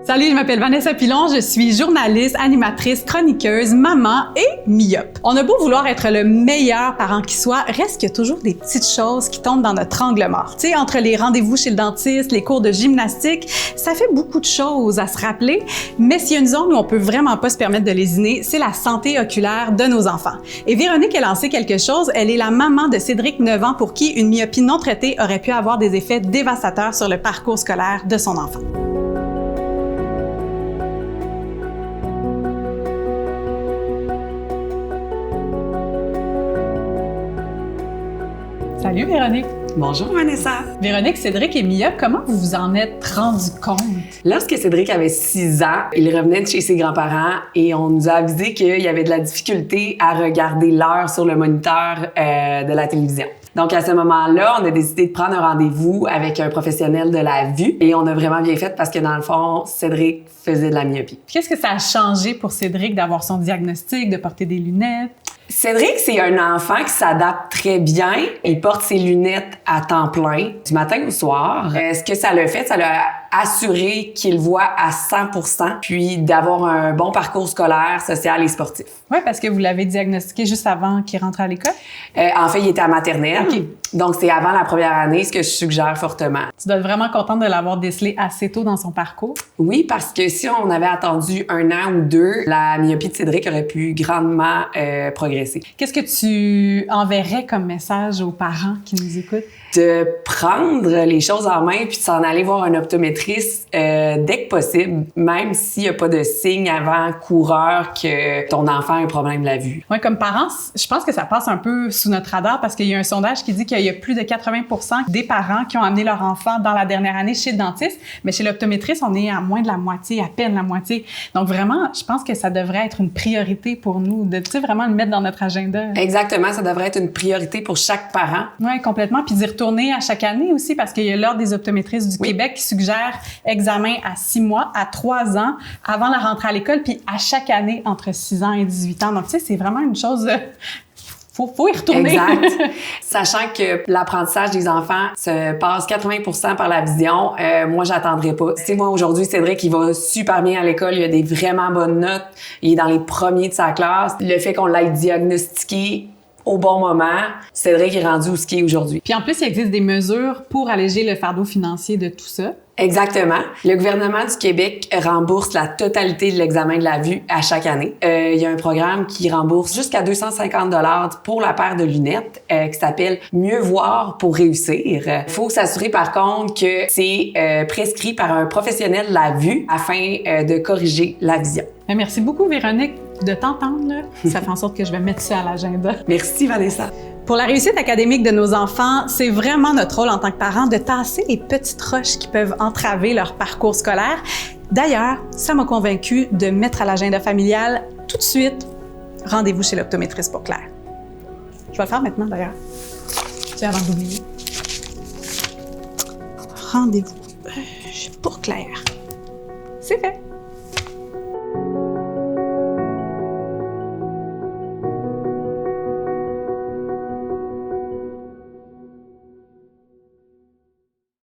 Salut, je m'appelle Vanessa Pilon, je suis journaliste, animatrice, chroniqueuse, maman et myope. On a beau vouloir être le meilleur parent qui soit, reste qu'il y a toujours des petites choses qui tombent dans notre angle mort. Tu sais, entre les rendez-vous chez le dentiste, les cours de gymnastique, ça fait beaucoup de choses à se rappeler, mais s'il y a une zone où on peut vraiment pas se permettre de lésiner, c'est la santé oculaire de nos enfants. Et Véronique a lancé quelque chose, elle est la maman de Cédric, 9 ans, pour qui une myopie non traitée aurait pu avoir des effets dévastateurs sur le parcours scolaire de son enfant. Salut Véronique! Bonjour Vanessa! Véronique, Cédric est myope, comment vous vous en êtes rendu compte? Lorsque Cédric avait 6 ans, il revenait de chez ses grands-parents et on nous a avisé qu'il y avait de la difficulté à regarder l'heure sur le moniteur de la télévision. Donc, à ce moment-là, on a décidé de prendre un rendez-vous avec un professionnel de la vue et on a vraiment bien fait parce que, dans le fond, Cédric faisait de la myopie. Qu'est-ce que ça a changé pour Cédric d'avoir son diagnostic, de porter des lunettes? Cédric, c'est un enfant qui s'adapte très bien. Il porte ses lunettes à temps plein, du matin au soir. Ce que ça l'a fait, ça l'a assuré qu'il voit à 100%, puis d'avoir un bon parcours scolaire, social et sportif. Oui, parce que vous l'avez diagnostiqué juste avant qu'il rentre à l'école? En fait, il était à maternelle. Okay. Donc, c'est avant la première année, ce que je suggère fortement. Tu dois être vraiment contente de l'avoir décelé assez tôt dans son parcours? Oui, parce que si on avait attendu 1 an ou 2, la myopie de Cédric aurait pu grandement progresser. Qu'est-ce que tu enverrais comme message aux parents qui nous écoutent? De prendre les choses en main puis de s'en aller voir un optométriste dès que possible, même s'il n'y a pas de signe avant-coureur que ton enfant a un problème de la vue. Oui, comme parents, je pense que ça passe un peu sous notre radar parce qu'il y a un sondage qui dit qu'il y a plus de 80% des parents qui ont amené leur enfant dans la dernière année chez le dentiste, mais chez l'optométriste, on est à moins de la moitié, à peine la moitié. Donc vraiment, je pense que ça devrait être une priorité pour nous, de vraiment le mettre dans notre agenda. Exactement, ça devrait être une priorité pour chaque parent. Oui, complètement. Puis d'y retourner à chaque année aussi, parce qu'il y a l'Ordre des optométristes du Québec qui suggère examen à 6 mois, à 3 ans, avant la rentrée à l'école, puis à chaque année entre 6 ans et 18 ans. Donc, tu sais, c'est vraiment une chose... Faut y retourner. Exact. Sachant que l'apprentissage des enfants se passe 80% par la vision, moi, j'attendrai pas. Tu sais, moi, aujourd'hui, Cédric, il va super bien à l'école, il a des vraiment bonnes notes, il est dans les premiers de sa classe. Le fait qu'on l'ait diagnostiqué au bon moment, Cédric est rendu où ce qu'il est aujourd'hui. Puis en plus, il existe des mesures pour alléger le fardeau financier de tout ça. Exactement. Le gouvernement du Québec rembourse la totalité de l'examen de la vue à chaque année. Il y a un programme qui rembourse jusqu'à 250 $ pour la paire de lunettes qui s'appelle « Mieux voir pour réussir ». Il faut s'assurer par contre que c'est prescrit par un professionnel de la vue afin de corriger la vision. Merci beaucoup, Véronique, de t'entendre. Ça fait en sorte que je vais mettre ça à l'agenda. Merci, Vanessa. Pour la réussite académique de nos enfants, c'est vraiment notre rôle en tant que parents de tasser les petites roches qui peuvent entraver leur parcours scolaire. D'ailleurs, ça m'a convaincue de mettre à l'agenda familial tout de suite rendez-vous chez l'optométriste pour Claire. Je vais le faire maintenant d'ailleurs. Tiens, avant d'oublier. Rendez-vous pour Claire. C'est fait.